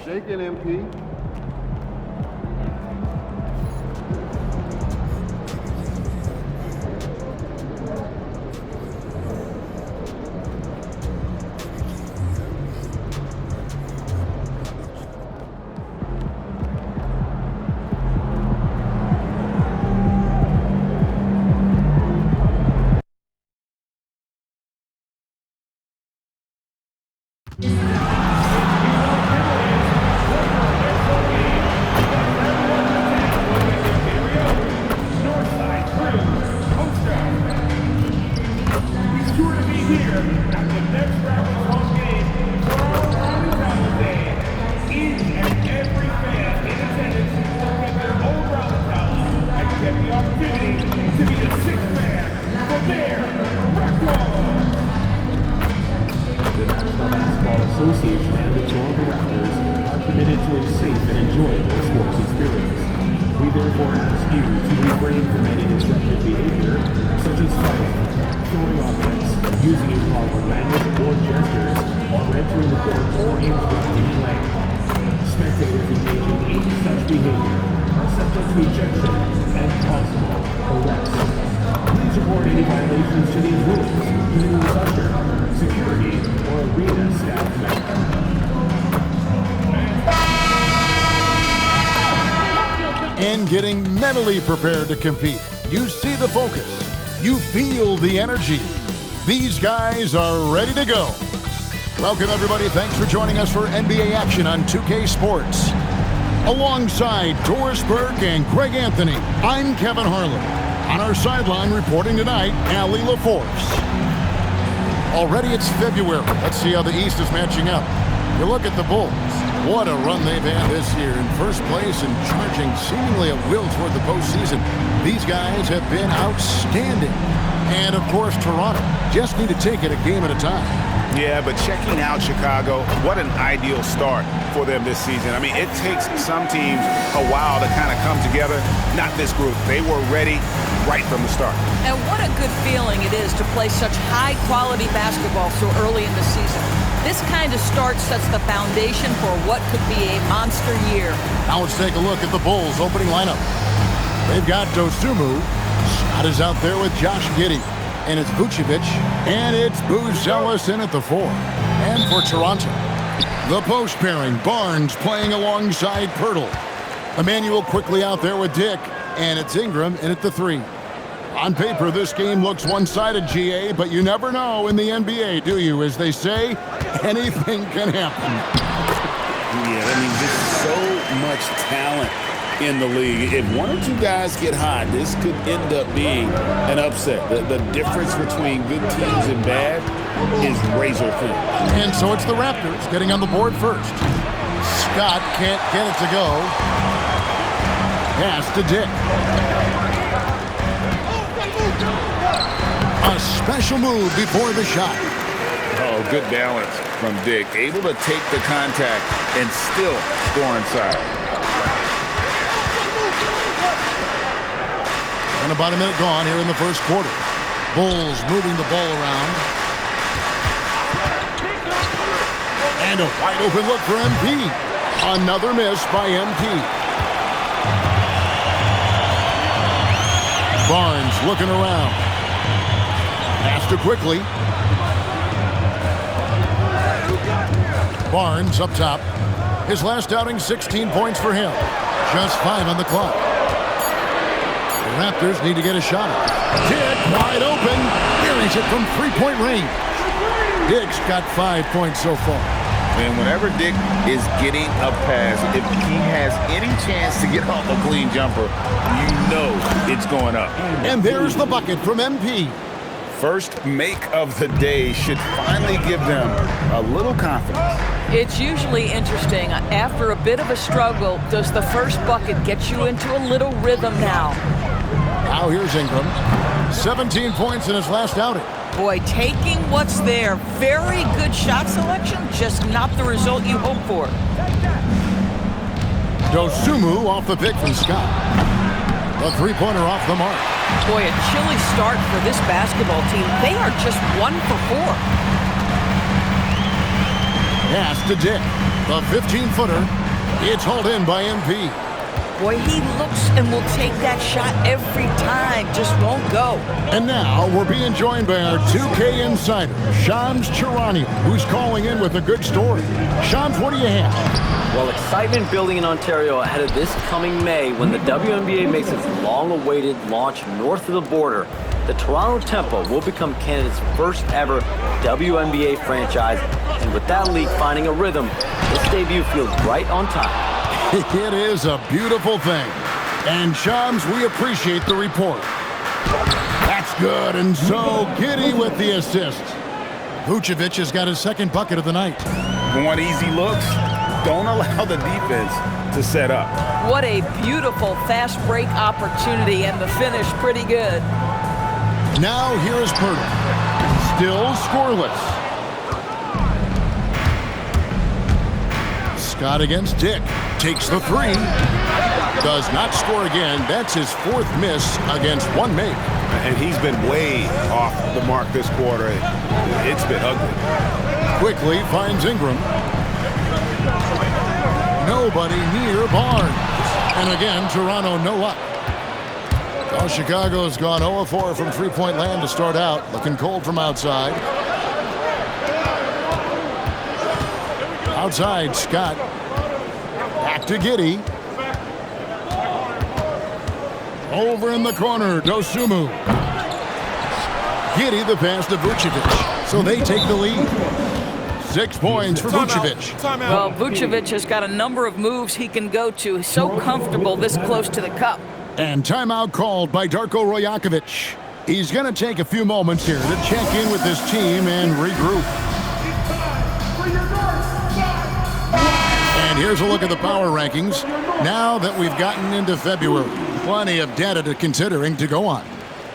Shaking, MP. Association and its board of directors are committed to a safe and enjoyable sports experience. We therefore ask you to refrain from any disruptive behavior, such as fighting, throwing objects, using improper language or gestures, or entering the court or interrupting play. Spectators engaging in such behavior are subject to ejection and possible arrest. Please report any violations to these rules to the usher, security, or arena staff member. And getting mentally prepared to compete. You see the focus. You feel the energy. These guys are ready to go. Welcome, everybody. Thanks for joining us for NBA action on 2K Sports. Alongside Doris Burke and Greg Anthony, I'm Kevin Harlan. On our sideline reporting tonight, Allie LaForce. Already it's February. Let's see how the East is matching up. You look at the Bulls. What a run they've had this year. In first place and charging seemingly at will toward the postseason. These guys have been outstanding. And, of course, Toronto just need to take it a game at a time. Yeah, but checking out Chicago, what an ideal start for them this season. I mean, it takes some teams a while to kind of come together. Not this group. They were ready right from the start. And what a good feeling it is to play such high-quality basketball so early in the season. This kind of start sets the foundation for what could be a monster year. Now let's take a look at the Bulls' opening lineup. They've got Dosumu. Scott is out there with Josh Giddey. And it's Vucevic. And it's Buzelis in at the 4. And for Toronto, the post pairing. Barnes playing alongside Pirtle. Emmanuel quickly out there with Dick. And it's Ingram in at the 3. On paper, this game looks one-sided, GA, but you never know in the NBA, do you? As they say, anything can happen. Yeah, I mean, there's so much talent in the league. If one or two guys get hot, this could end up being an upset. The difference between good teams and bad is razor thin. And so it's the Raptors getting on the board first. Scott can't get it to go. Pass to Dick. A special move before the shot. Oh, good balance from Dick. Able to take the contact and still score inside. And about a minute gone here in the first quarter. Bulls moving the ball around. And a wide open look for MP. Another miss by MP. Barnes looking around. Pass to quickly. Barnes up top. His last outing, 16 points for him. Just 5 on the clock. The Raptors need to get a shot. Dick wide open. Buries it from three-point range. Dick's got 5 points so far. And whenever Dick is getting a pass, if he has any chance to get off a clean jumper, you know it's going up. And there's the bucket from MP. First make of the day should finally give them a little confidence. It's usually interesting. After a bit of a struggle, does the first bucket get you into a little rhythm now? Now here's Ingram. 17 points in his last outing. Boy, taking what's there. Very good shot selection, just not the result you hope for. Dosumu off the pick from Scott. A three-pointer off the mark. Boy, a chilly start for this basketball team. They are just 1 for 4. Pass to Dick. The 15-footer. It's hauled in by MP. Boy, he looks and will take that shot every time. Just won't go. And now we're being joined by our 2K insider, Shams Charania, who's calling in with a good story. Shams, what do you have? Well, excitement building in Ontario ahead of this coming May when the WNBA makes its long-awaited launch north of the border. The Toronto Tempo will become Canada's first ever WNBA franchise. And with that league finding a rhythm, this debut feels right on time. It is a beautiful thing. And Shams, we appreciate the report. That's good, and so Giddey with the assist. Vucevic has got his second bucket of the night. Want easy looks? Don't allow the defense to set up. What a beautiful fast break opportunity, and the finish pretty good. Now here is Pirtle. Still scoreless. Scott against Dick. Takes the 3. Does not score again. That's his 4th miss against 1 make. And he's been way off the mark this quarter. It's been ugly. Quickly finds Ingram. Nobody near Barnes. And again, Toronto no luck. Well, Chicago's gone 0-4 from three-point land to start out. Looking cold from outside. Outside, Scott. Back to Giddey. Over in the corner, Dosumu. Giddey the pass to Vucevic. So they take the lead. 6 points for Vucevic. Well, Vucevic has got a number of moves he can go to. He's so comfortable this close to the cup. And timeout called by Darko Rajakovic. He's going to take a few moments here to check in with his team and regroup. And here's a look at the power rankings now that we've gotten into February. Plenty of data to considering to go on.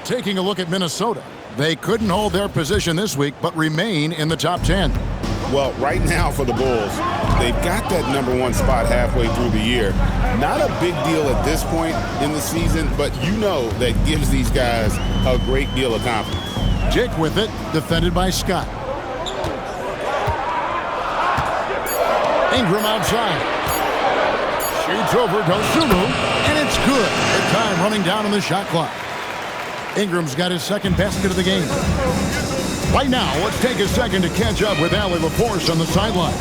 Taking a look at Minnesota. They couldn't hold their position this week, but remain in the top 10. Well, right now for the Bulls, they've got that #1 spot halfway through the year. Not a big deal at this point in the season, but you know that gives these guys a great deal of confidence. Dick with it, defended by Scott. Ingram outside. Shoots over Dosumu, and it's good. The time running down on the shot clock. Ingram's got his second basket of the game. Right now, let's take a second to catch up with Allie LaForce on the sideline.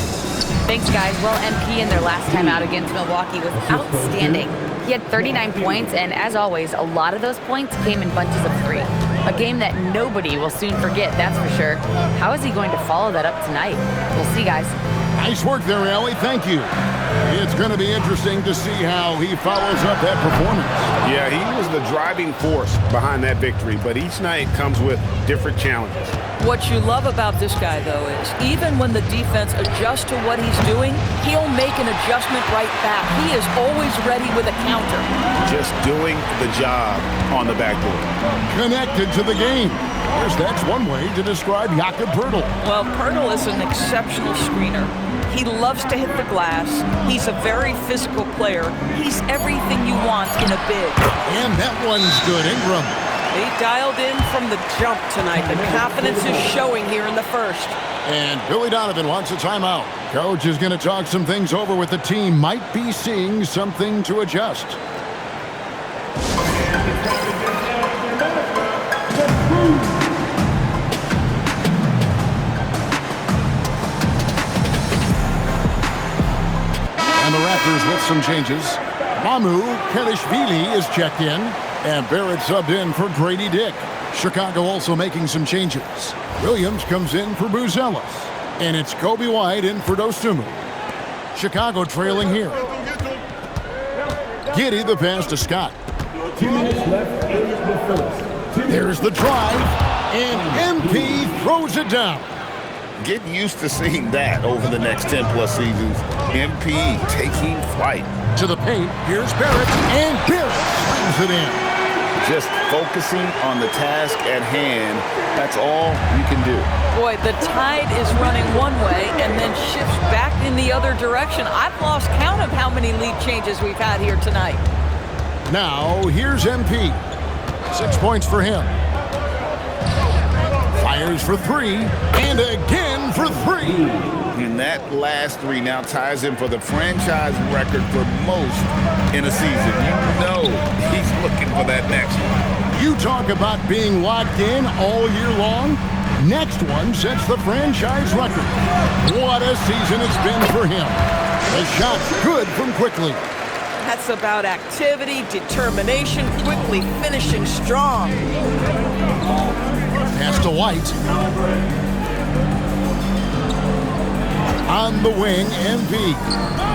Thanks, guys. Well, MP in their last time out against Milwaukee was outstanding. He had 39 points, and as always, a lot of those points came in bunches of 3. A game that nobody will soon forget, that's for sure. How is he going to follow that up tonight? We'll see, guys. Nice work there, Allie. Thank you. It's going to be interesting to see how he follows up that performance. Yeah, he was the driving force behind that victory, but each night comes with different challenges. What you love about this guy, though, is even when the defense adjusts to what he's doing, he'll make an adjustment right back. He is always ready with a counter. Just doing the job on the backboard. Connected to the game. Yes, that's one way to describe Jakob Poeltl. Well, Poeltl is an exceptional screener. He loves to hit the glass. He's a very physical player. He's everything you want in a big. And that one's good. Ingram. He dialed in from the jump tonight. The confidence is showing here in the first. And Billy Donovan wants a timeout. Coach is going to talk some things over with the team. Might be seeing something to adjust. And the Raptors with some changes. Mamu Kelishvili is checked in, and Barrett subbed in for Grady Dick. Chicago also making some changes. Williams comes in for Buzelis, and it's Kobe White in for Dosunmu. Chicago trailing here. Giddey the pass to Scott. 2 minutes left in the first. There's the drive, and MP throws it down. Get used to seeing that over the next 10-plus seasons. MP taking flight. To the paint, here's Barrett, and Barrett slams it in. Just focusing on the task at hand, that's all you can do. Boy, the tide is running one way and then shifts back in the other direction. I've lost count of how many lead changes we've had here tonight. Now, here's MP. 6 points for him. Fires for 3, and again for 3. And that last 3 now ties him for the franchise record for most in a season. You know he's looking for that next one. You talk about being locked in all year long. Next one sets the franchise record. What a season it's been for him. The shot's good from quickly. That's about activity, determination, quickly finishing strong. Pass to White. On the wing, MP.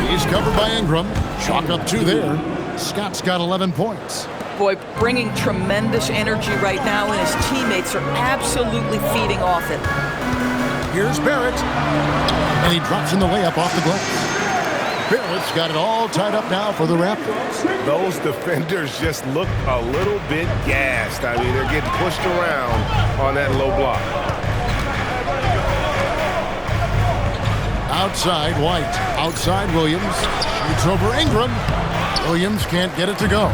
He's covered by Ingram. Chalk up 2 there. Scott's got 11 points. Boy, bringing tremendous energy right now, and his teammates are absolutely feeding off it. Here's Barrett. And he drops in the layup off the glass. Barrett's got it all tied up now for the Raptors. Those defenders just look a little bit gassed. I mean, they're getting pushed around on that low block. Outside, White. Outside, Williams. Shoots over Ingram. Williams can't get it to go.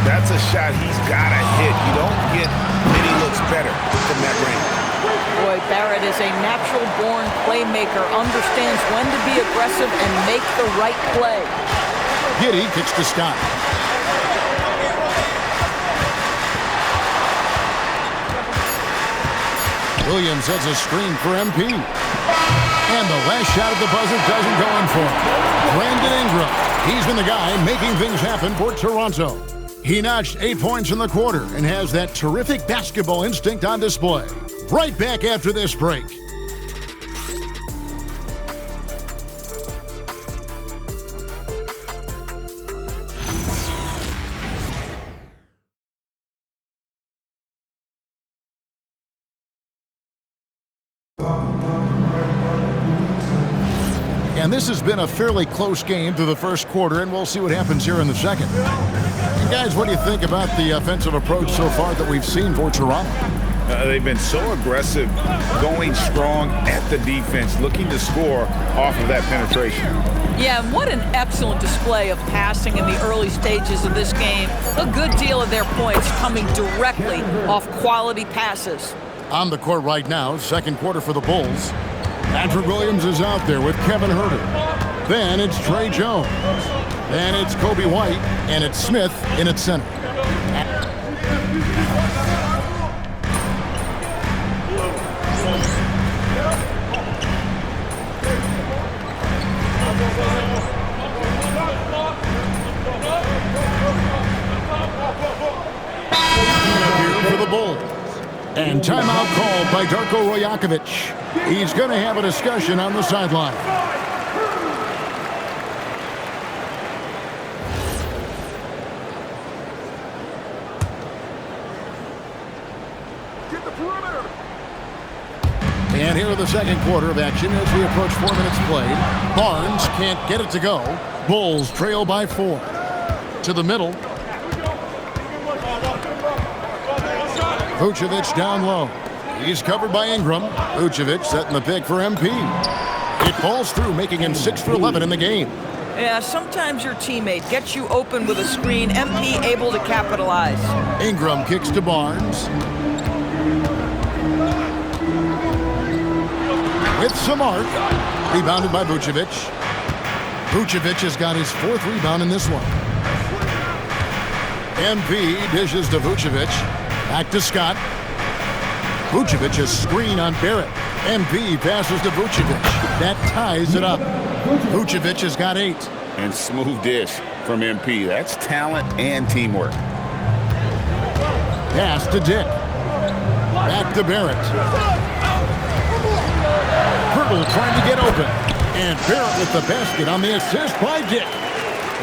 That's a shot he's got to hit. You don't get many looks better from that range. Boy, Barrett is a natural-born playmaker, understands when to be aggressive and make the right play. Giddey kicks to Scott. Williams has a screen for MP. And the last shot at the buzzer doesn't go in for him. Brandon Ingram. He's been the guy making things happen for Toronto. He notched 8 points in the quarter and has that terrific basketball instinct on display. Right back after this break. And this has been a fairly close game through the first quarter, and we'll see what happens here in the second. And guys, what do you think about the offensive approach so far that we've seen for Toronto? They've been so aggressive, going strong at the defense, looking to score off of that penetration. Yeah, and what an excellent display of passing in the early stages of this game. A good deal of their points coming directly off quality passes. On the court right now, second quarter for the Bulls. Patrick Williams is out there with Kevin Huerter. Then it's Trey Jones. Then it's Kobe White, and it's Smith in at center. Here for the Bulls. And timeout called by Darko Rajakovic. He's going to have a discussion on the sideline. And here in the second quarter of action as we approach 4 minutes played. Barnes can't get it to go. Bulls trail by 4. To the middle. Vucevic down low. He's covered by Ingram. Vucevic setting the pick for MP. It falls through, making him 6 for 11 in the game. Yeah, sometimes your teammate gets you open with a screen. MP able to capitalize. Ingram kicks to Barnes. With some arc. Rebounded by Vucevic. Vucevic has got his 4th rebound in this one. MP dishes to Vucevic. Back to Scott. Vucevic is screen on Barrett. MP passes to Vucevic. That ties it up. Vucevic has got 8. And smooth dish from MP. That's talent and teamwork. Pass to Dick. Back to Barrett. Pirtle trying to get open. And Barrett with the basket on the assist by Dick.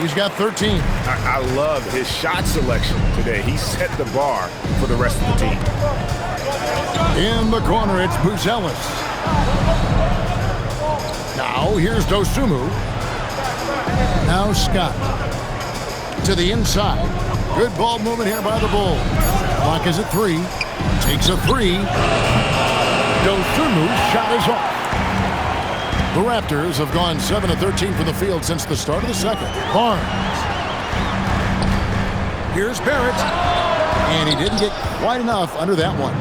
He's got 13. I love his shot selection today. He set the bar for the rest of the team. In the corner, it's Buzelis. Now, here's Dosunmu. Now Scott. To the inside. Good ball movement here by the Bulls. Clock is at 3. Takes a 3. Dosunmu's shot is off. The Raptors have gone 7 of 13 from the field since the start of the second. Barnes. Here's Barrett. And he didn't get quite enough under that one.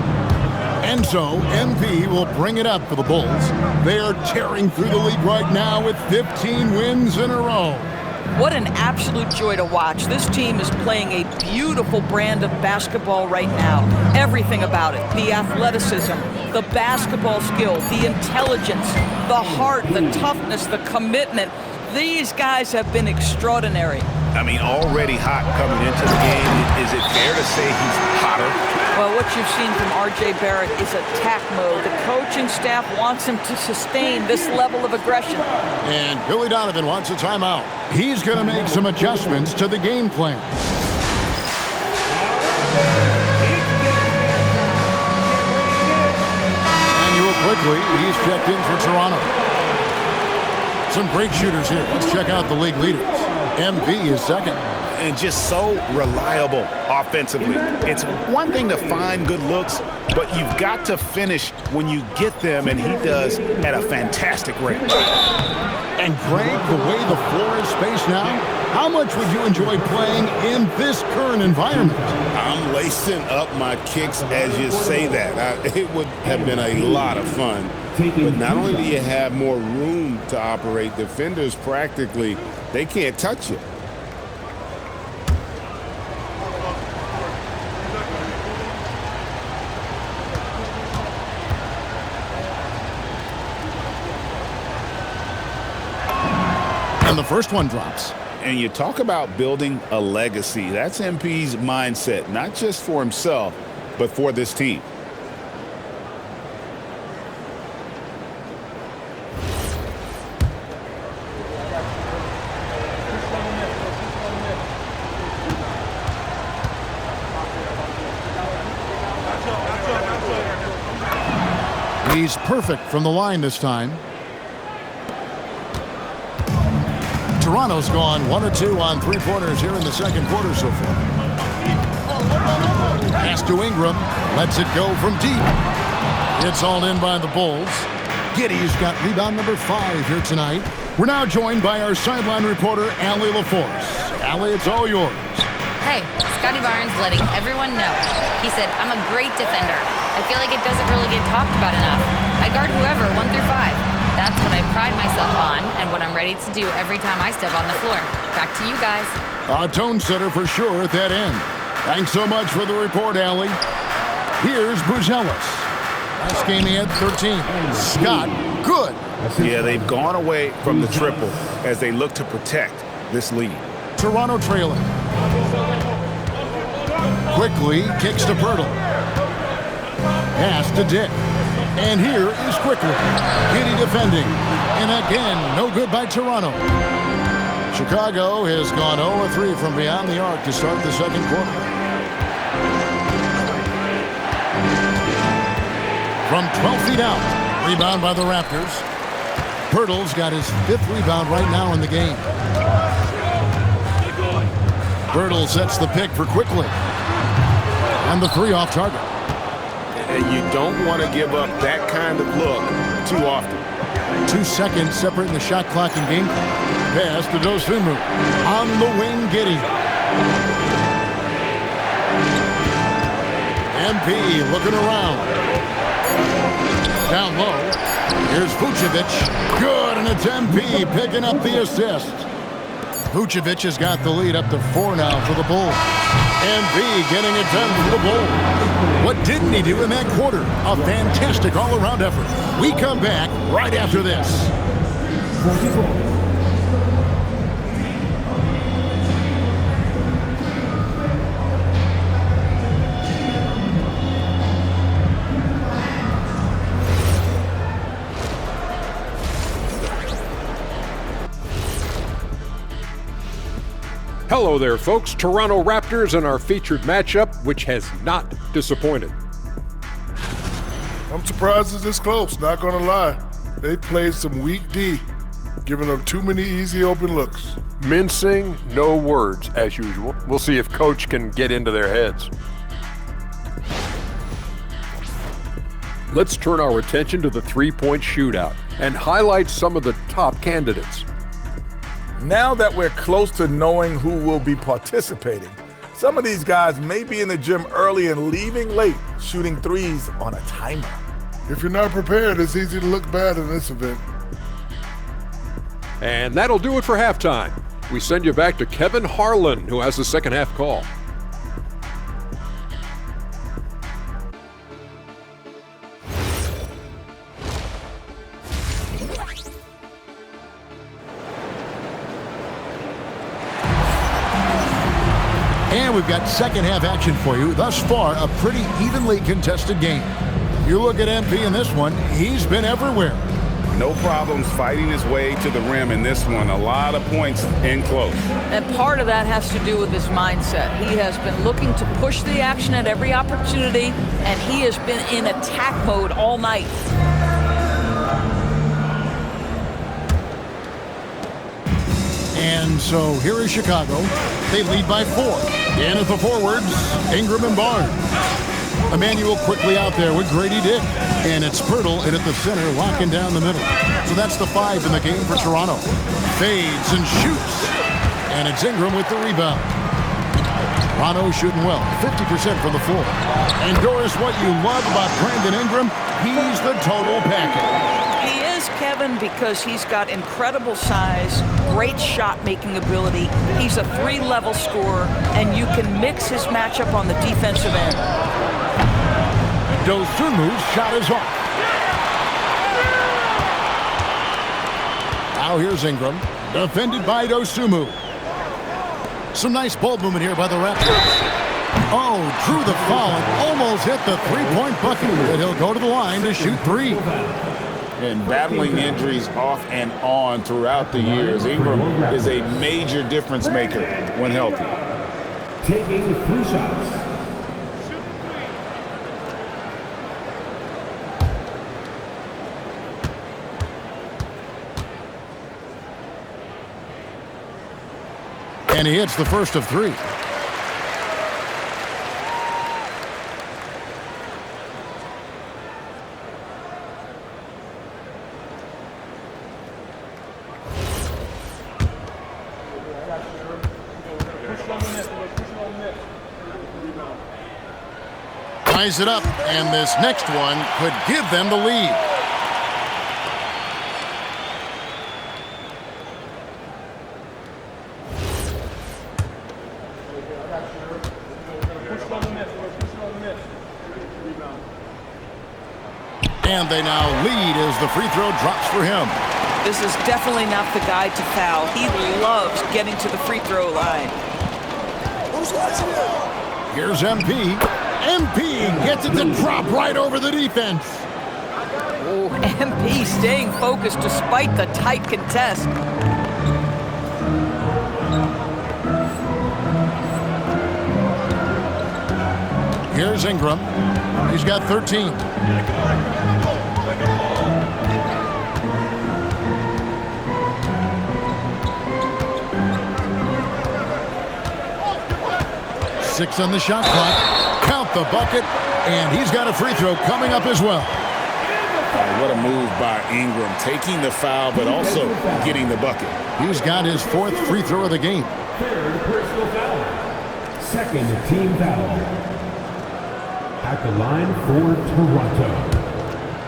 And so, MP will bring it up for the Bulls. They are tearing through the league right now with 15 wins in a row. What an absolute joy to watch. This team is playing a beautiful brand of basketball right now. Everything about it. The athleticism, the basketball skill, the intelligence, the heart, the toughness, the commitment. These guys have been extraordinary. I mean, already hot coming into the game. Is it fair to say he's hotter? Well, what you've seen from R.J. Barrett is attack mode. The coaching staff wants him to sustain this level of aggression. And Billy Donovan wants a timeout. He's going to make some adjustments to the game plan. Manuel quickly, he's checked in for Toronto. Some great shooters here. Let's check out the league leaders. MP is second. And just so reliable offensively. It's one thing to find good looks, but you've got to finish when you get them, and he does at a fantastic rate. And Greg, the way the floor is spaced now, how much would you enjoy playing in this current environment? I'm lacing up my kicks as you say that. It would have been a lot of fun. But not only do you have more room to operate, defenders practically, they can't touch you. And the first one drops. And you talk about building a legacy. That's MP's mindset, not just for himself, but for this team. He's perfect from the line this time. Toronto's gone 1 of 2 on three-pointers here in the second quarter so far. Pass to Ingram. Lets it go from deep. It's all in by the Bulls. Giddey's got rebound number 5 here tonight. We're now joined by our sideline reporter, Allie LaForce. Allie, it's all yours. Hey, Scotty Barnes letting everyone know. He said, I'm a great defender. I feel like it doesn't really get talked about enough. I guard whoever, 1 through 5. That's what I pride myself on and what I'm ready to do every time I step on the floor. Back to you guys. A tone setter for sure at that end. Thanks so much for the report, Allie. Here's Buzelis. Last game he had 13. Scott, good. Yeah, they've gone away from the triple as they look to protect this lead. Toronto trailing. Quickly kicks to Pirtle. Pass to Dick. And here is Quickly. Giddy defending. And again, no good by Toronto. Chicago has gone 0-3 from beyond the arc to start the second quarter. From 12 feet out. Rebound by the Raptors. Pirtle's got his 5th rebound right now in the game. Pirtle sets the pick for Quickly. And the 3 off target. And you don't want to give up that kind of look too often. 2 seconds separating the shot clock and game clock. Pass to Dosunmu. On the wing, Giddy. MP looking around. Down low. Here's Vucevic. Good, and it's MP picking up the assist. Vucevic has got the lead up to 4 now for the Bulls. MP getting it done for the Bulls. What didn't he do in that quarter? A fantastic all-around effort. We come back right after this. Hello there, folks. Toronto Raptors and our featured matchup, which has not disappointed. I'm surprised it's this close, not gonna lie. They played some weak D, giving them too many easy open looks. Mincing, no words, as usual. We'll see if Coach can get into their heads. Let's turn our attention to the three-point shootout and highlight some of the top candidates. Now that we're close to knowing who will be participating, some of these guys may be in the gym early and leaving late, shooting threes on a timer. If you're not prepared, it's easy to look bad in this event. And that'll do it for halftime. We send you back to Kevin Harlan, who has the second half call. And we've got second half action for you. Thus far, a pretty evenly contested game. You look at MP in this one, he's been everywhere. No problems fighting his way to the rim in this one. A lot of points in close. And part of that has to do with his mindset. He has been looking to push the action at every opportunity, and he has been in attack mode all night. And so here is Chicago. They lead by 4. In at the forwards, Ingram and Barnes. Emmanuel quickly out there with Grady Dick. And it's Pirtle in at the center, locking down the middle. So that's the 5 in the game for Toronto. Fades and shoots. And it's Ingram with the rebound. Toronto shooting well, 50% from the floor. And Doris, what you love about Brandon Ingram, he's the total package. He is, Kevin, because he's got incredible size, great shot-making ability. He's a 3-level scorer, and you can mix his matchup on the defensive end. Dosunmu's shot is off. Now here's Ingram, defended by Dosunmu. Some nice ball movement here by the Raptors. Oh, drew the foul and almost hit the 3-point bucket. And he'll go to the line to shoot 3. And battling injuries off and on throughout the years, Ingram is a major difference maker when healthy. Taking 3 shots. And he hits the first of 3. Ties it up, and this next one could give them the lead. And they now lead as the free throw drops for him. This is definitely not the guy to foul. He loves getting to the free throw line. Here's MP. MP gets it to drop right over the defense. Oh, MP staying focused despite the tight contest. Here's Ingram. He's got 13. Six on the shot clock. Count the bucket, and he's got a free throw coming up as well. What a move by Ingram, taking the foul, but also getting the bucket. He's got his 4th free throw of the game. 3rd personal foul. 2nd team foul. At the line for Toronto,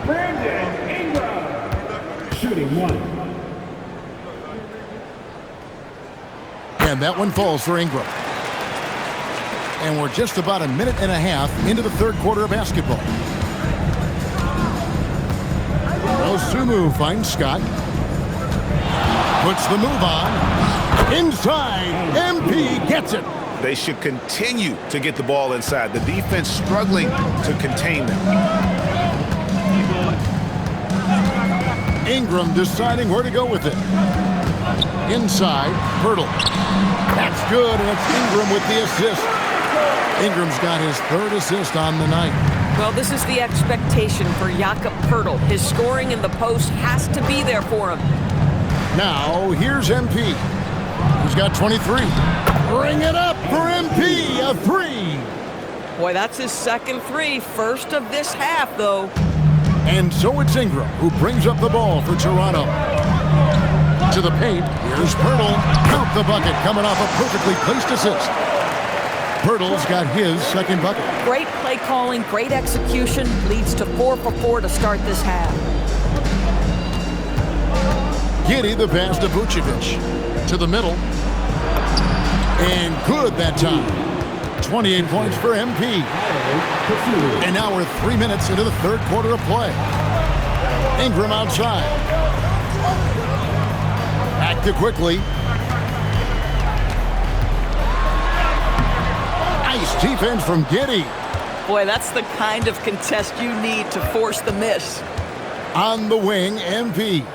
Brandon Ingram. Shooting 1. And that one falls for Ingram. And we're just about a minute and a half into the 3rd quarter of basketball. Osumu finds Scott. Puts the move on. Inside. MP gets it. They should continue to get the ball inside. The defense struggling to contain them. Ingram deciding where to go with it. Inside. Pirtle. That's good, and it's Ingram with the assist. Ingram's got his 3rd assist on the night. Well, this is the expectation for Jakob Pirtle. His scoring in the post has to be there for him. Now, here's MP. He's got 23. Bring it up for MP, a 3. Boy, that's his 2nd 3, 1st of this half, though. And so it's Ingram who brings up the ball for Toronto. To the paint, here's Pirtle. Count the bucket, coming off a perfectly placed assist. Pirtle's got his 2nd bucket. Great play calling, great execution, leads to 4 for 4 to start this half. Giddy the pass to Vucevic. To the middle. And good that time. 28 points for MP. And now we're 3 minutes into the 3rd quarter of play. Ingram outside. Back to quickly. Nice defense from Giddy. Boy, that's the kind of contest you need to force the miss. On the wing, MP.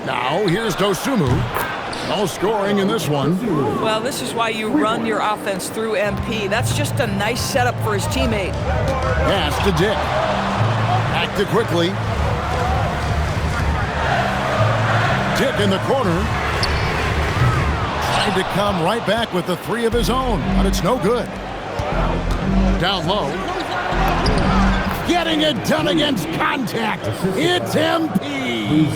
Now, here's Dosunmu. No scoring in this one. Well, this is why you run your offense through MP. That's just a nice setup for his teammate. Pass to Dick. Back to quickly. Dick in the corner. Trying to come right back with the 3 of his own, but it's no good. Down low. Getting it done against contact. It's MP.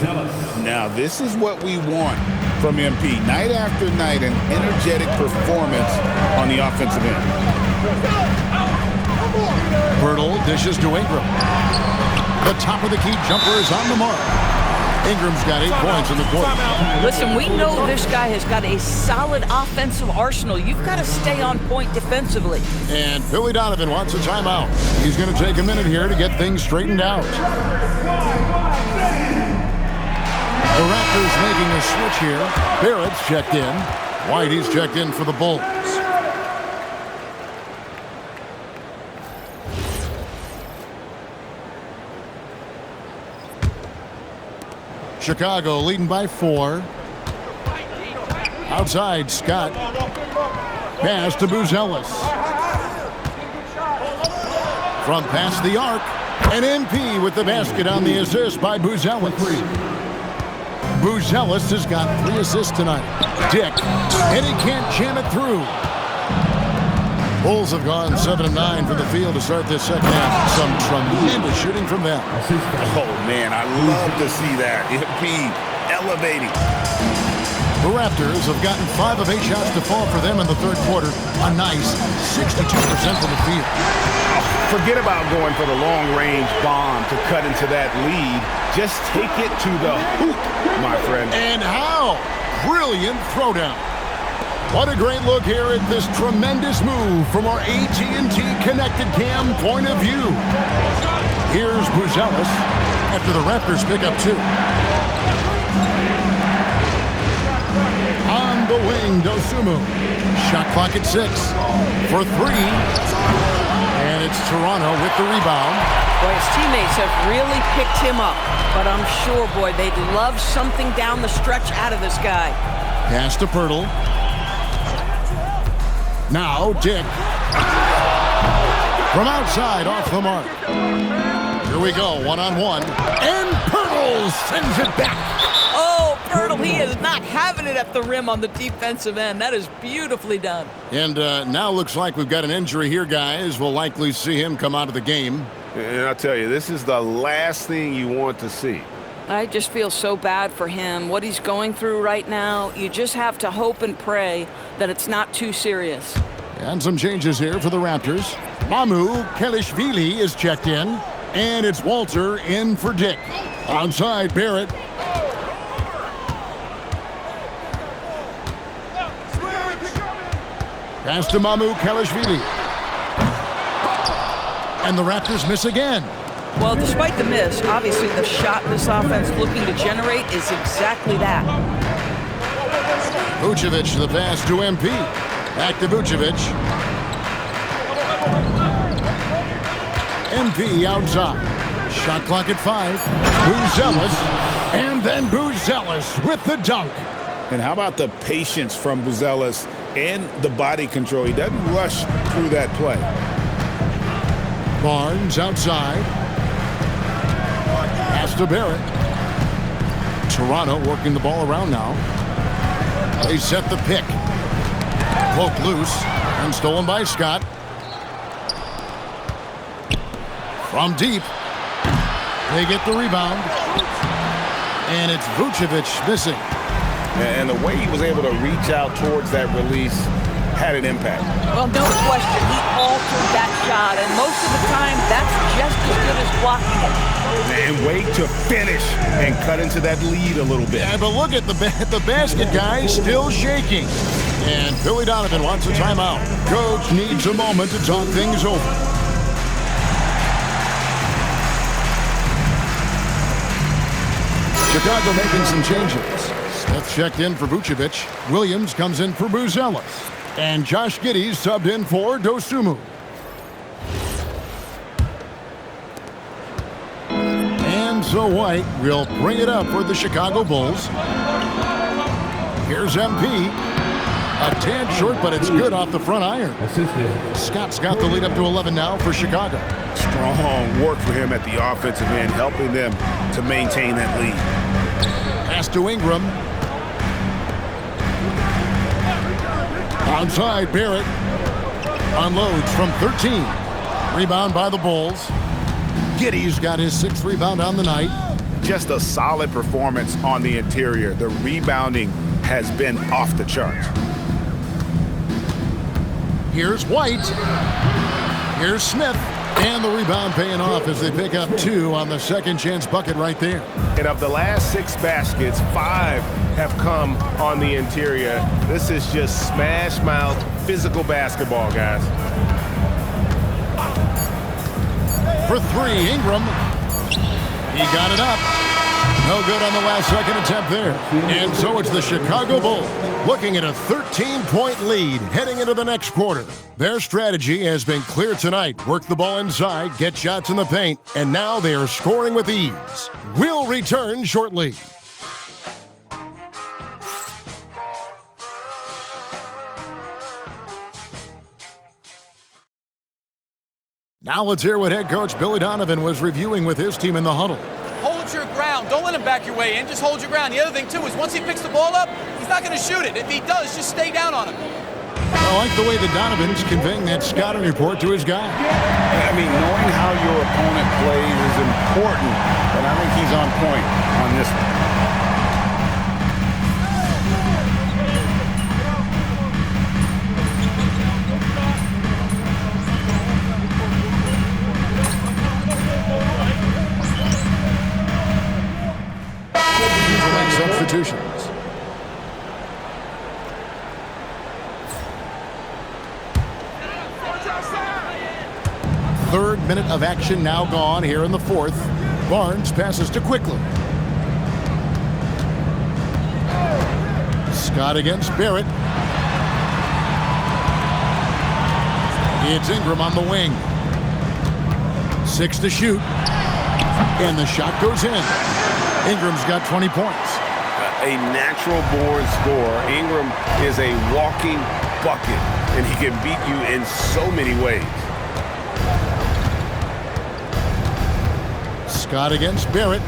Now, this is what we want from MP. Night after night, an energetic performance on the offensive end. Pirtle dishes to Ingram. The top of the key jumper is on the mark. Ingram's got 8 points in the quarter. Listen, we know this guy has got a solid offensive arsenal. You've got to stay on point defensively. And Billy Donovan wants a timeout. He's going to take a minute here to get things straightened out. The Raptors making a switch here. Barrett's checked in. Whitey's checked in for the Bulls. Chicago leading by 4. Outside, Scott. Pass to Buzelis. From past the arc. And MP with the basket on the assist by Buzelis. Buzelis has got 3 assists tonight. Dick. And he can't jam it through. Bulls have gone 7 of 9 from the field to start this second half. Some tremendous shooting from them. Oh, man, I love to see that. MP elevating. The Raptors have gotten 5 of 8 shots to fall for them in the 3rd quarter. A nice 62% from the field. Forget about going for the long-range bomb to cut into that lead. Just take it to the hoop, my friend. And how? Brilliant throwdown. What a great look here at this tremendous move from our AT&T Connected Cam point of view. Here's Buzelis after the Raptors pick up 2. On the wing, Dosunmu. Shot clock at 6 for 3. And it's Toronto with the rebound. Boy, his teammates have really picked him up. But I'm sure, boy, they'd love something down the stretch out of this guy. Pass to Pirtle. Now, Dick. From outside, off the mark. Here we go, one-on-one. And Pirtle sends it back. Oh, Pirtle, he is not having it at the rim on the defensive end. That is beautifully done. And now looks like we've got an injury here, guys. We'll likely see him come out of the game. And I'll tell you, this is the last thing you want to see. I just feel so bad for him. What he's going through right now, you just have to hope and pray that it's not too serious. And some changes here for the Raptors. Mamu Kelishvili is checked in. And it's Walter in for Dick. Onside, Barrett. Pass to Mamu Kelishvili. And the Raptors miss again. Well, despite the miss, obviously the shot this offense looking to generate is exactly that. Vucevic, the pass to MP. Back to Vucevic. MP outside. Shot clock at 5. Buzelis. And then Buzelis with the dunk. And how about the patience from Buzelis and the body control? He doesn't rush through that play. Barnes outside. Pass to Barrett. Toronto working the ball around now. They set the pick. Poke loose and stolen by Scott. From deep. They get the rebound. And it's Vucevic missing. And the way he was able to reach out towards that release had an impact. Well, no question, he altered that shot, and most of the time, that's just as good as blocking it. And wait to finish and cut into that lead a little bit. Yeah, but look at the basket, guys, still shaking. And Billy Donovan wants a timeout. Coach needs a moment to talk things over. Chicago making some changes. Smith checked in for Vucevic. Williams comes in for Buzelis. And Josh Giddey subbed in for Dosunmu. And so White will bring it up for the Chicago Bulls. Here's MP. A tad short, but it's good off the front iron. Scott's got the lead up to 11 now for Chicago. Strong work for him at the offensive end, helping them to maintain that lead. Pass to Ingram. Outside, Barrett. Unloads from 13. Rebound by the Bulls. Giddey's got his 6th rebound on the night. Just a solid performance on the interior. The rebounding has been off the charts. Here's White. Here's Smith. And the rebound paying off as they pick up 2 on the second chance bucket right there. And of the last 6 baskets, 5 have come on the interior. This is just smash mouth, physical basketball, guys. For 3, Ingram. He got it up. No good on the last second attempt there. And so it's the Chicago Bulls looking at a 13-point lead heading into the next quarter. Their strategy has been clear tonight. Work the ball inside, get shots in the paint, and now they are scoring with ease. We'll return shortly. Now let's hear what head coach Billy Donovan was reviewing with his team in the huddle. Hold your ground. Don't let him back your way in. Just hold your ground. The other thing, too, is once he picks the ball up, he's not going to shoot it. If he does, just stay down on him. I like the way that Donovan's conveying that scouting report to his guy. I mean, knowing how your opponent plays is important, and I think he's on point on this one. Substitutions. Third minute of action now gone here in the fourth. Barnes passes to Quickly. Scott against Barrett. It's Ingram on the wing. 6 to shoot. And the shot goes in. Ingram's got 20 points. A natural-born scorer. Ingram is a walking bucket, and he can beat you in so many ways. Scott against Barrett.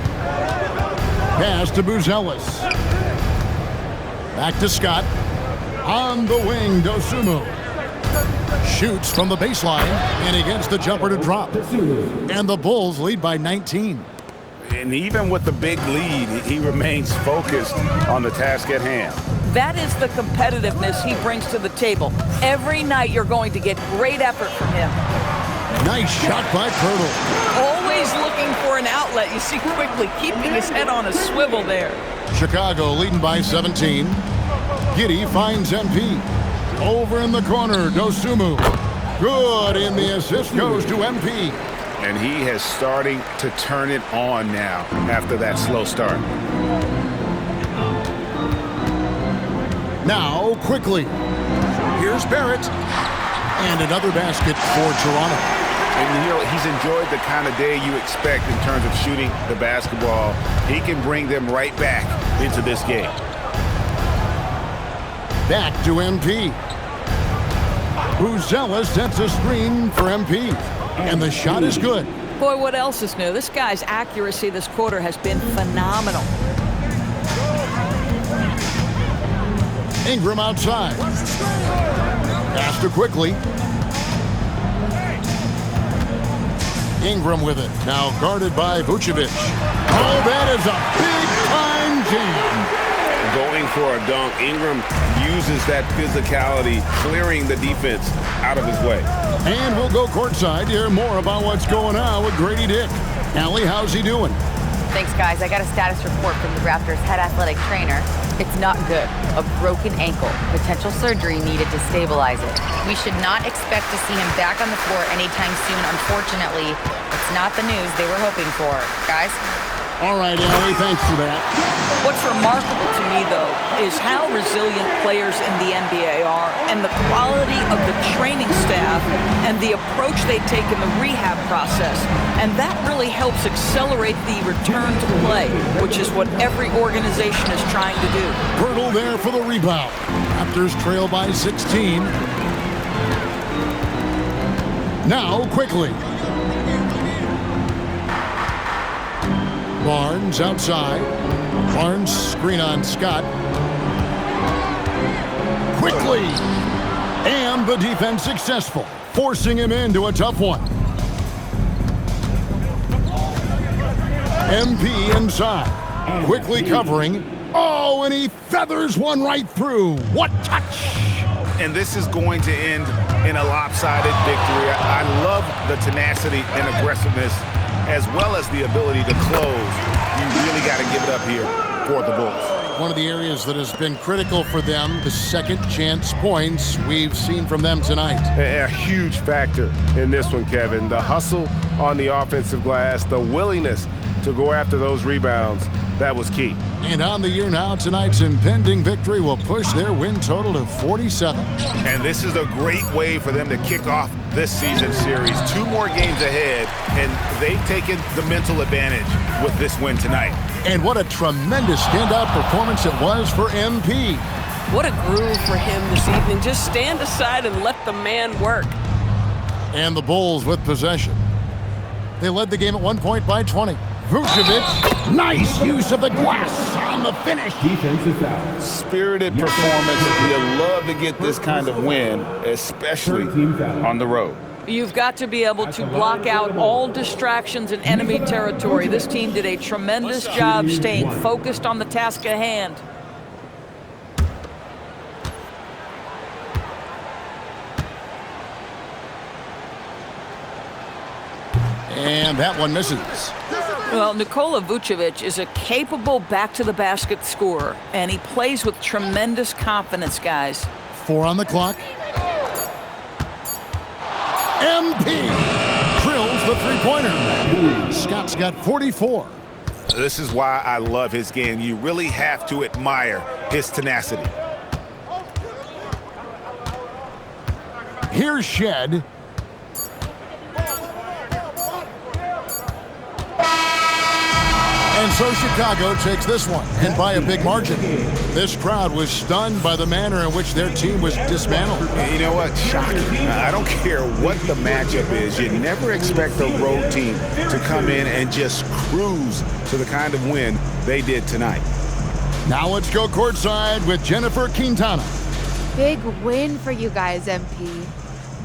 Pass to Buzelis. Back to Scott. On the wing, Dosunmu. Shoots from the baseline, and he gets the jumper to drop. And the Bulls lead by 19. And even with the big lead, he remains focused on the task at hand. That is the competitiveness he brings to the table. Every night you're going to get great effort from him. Nice shot by Pirtle. Always looking for an outlet. You see Quickly keeping his head on a swivel there. Chicago leading by 17. Giddey finds MP. Over in the corner, Dosunmu. Good, and the assist goes to MP. And he is starting to turn it on now after that slow start. Now, Quickly. Here's Barrett. And another basket for Toronto. And, you know, he's enjoyed the kind of day you expect in terms of shooting the basketball. He can bring them right back into this game. Back to MP. Buzelis sets a screen for MP. And the shot is good. Boy, what else is new? This guy's accuracy this quarter has been phenomenal. Ingram outside. Pass to Quickly. Ingram with it. Now guarded by Vucevic. Oh, that is a big-time jam. Going for a dunk. Ingram uses that physicality, clearing the defense out of his way. And we'll go courtside to hear more about what's going on with Grady Dick. Allie, how's he doing? Thanks, guys. I got a status report from the Raptors' head athletic trainer. It's not good. A broken ankle. Potential surgery needed to stabilize it. We should not expect to see him back on the floor anytime soon. Unfortunately, it's not the news they were hoping for. Guys? All right, Allie, thanks for that. What's remarkable to me, though, is how resilient players in the NBA are and the quality of the training staff and the approach they take in the rehab process. And that really helps accelerate the return to play, which is what every organization is trying to do. Pirtle there for the rebound. Raptors trail by 16. Now, Quickly. Barnes outside. Barnes screen on Scott. Quickly. And the defense successful, forcing him into a tough one. MP inside. Quickly covering. Oh, and he feathers one right through. What touch! And this is going to end in a lopsided victory. I love the tenacity and aggressiveness, as well as the ability to close. You really got to give it up here for the Bulls. One of the areas that has been critical for them, the second chance points we've seen from them tonight. A huge factor in this one, Kevin. The hustle on the offensive glass, the willingness to go after those rebounds, that was key. And on the year now, tonight's impending victory will push their win total to 47. And this is a great way for them to kick off this season series. 2 more games ahead, and they've taken the mental advantage with this win tonight. And what a tremendous standout performance it was for MP. What a groove for him this evening. Just stand aside and let the man work. And the Bulls with possession. They led the game at 1 point by 20. Vucevic, nice use of the glass on the finish. Defense is out. Spirited performance. You love to get this kind of win, especially on the road. You've got to be able to block out all distractions in enemy territory. This team did a tremendous job staying focused on the task at hand. And that one misses. Well, Nikola Vucevic is a capable back-to-the-basket scorer, and he plays with tremendous confidence, guys. 4 on the clock. MP drills the three-pointer. Scott's got 44. This is why I love his game. You really have to admire his tenacity. Here's Shed. And so Chicago takes this one, and by a big margin. This crowd was stunned by the manner in which their team was dismantled. And you know what? Shocking. I don't care what the matchup is. You never expect a road team to come in and just cruise to the kind of win they did tonight. Now let's go courtside with Jennifer Quintana. Big win for you guys, MP.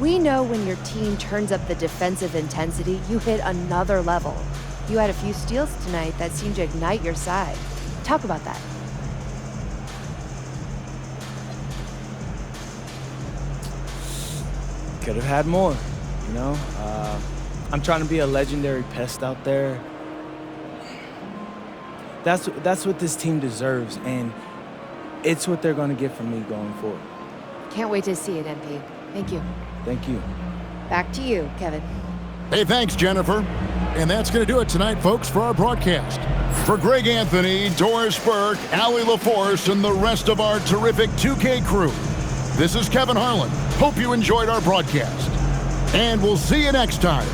We know when your team turns up the defensive intensity, you hit another level. You had a few steals tonight that seemed to ignite your side. Talk about that. Could have had more, you know? I'm trying to be a legendary pest out there. That's what this team deserves, and it's what they're going to get from me going forward. Can't wait to see it, MP. Thank you. Thank you. Back to you, Kevin. Hey, thanks, Jennifer. And that's going to do it tonight, folks, for our broadcast. For Greg Anthony, Doris Burke, Allie LaForce, and the rest of our terrific 2K crew, this is Kevin Harlan. Hope you enjoyed our broadcast. And we'll see you next time